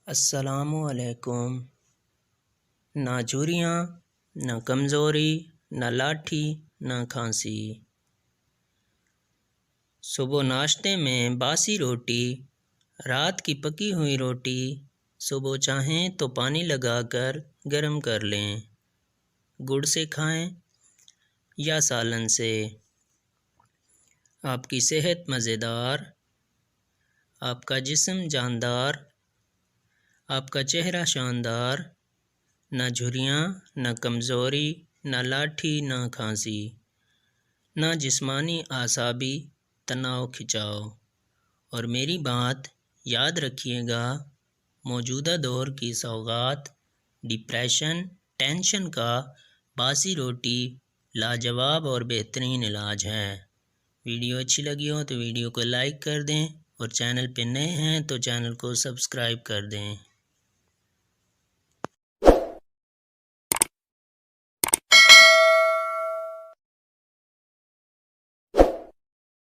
السلام علیکم۔ نہ جھریاں، نہ کمزوری، نہ لاٹھی، نہ کھانسی۔ صبح ناشتے میں باسی روٹی، رات کی پکی ہوئی روٹی صبح چاہیں تو پانی لگا کر گرم کر لیں، گڑ سے کھائیں یا سالن سے۔ آپ کی صحت مزیدار، آپ کا جسم جاندار، آپ کا چہرہ شاندار۔ نہ جھریاں، نہ کمزوری، نہ لاٹھی، نہ کھانسی، نہ جسمانی اعصابی تناؤ کھچاؤ۔ اور میری بات یاد رکھیے گا، موجودہ دور کی سوغات ڈپریشن، ٹینشن کا باسی روٹی لاجواب اور بہترین علاج ہے۔ ویڈیو اچھی لگی ہو تو ویڈیو کو لائک کر دیں، اور چینل پہ نئے ہیں تو چینل کو سبسکرائب کر دیں۔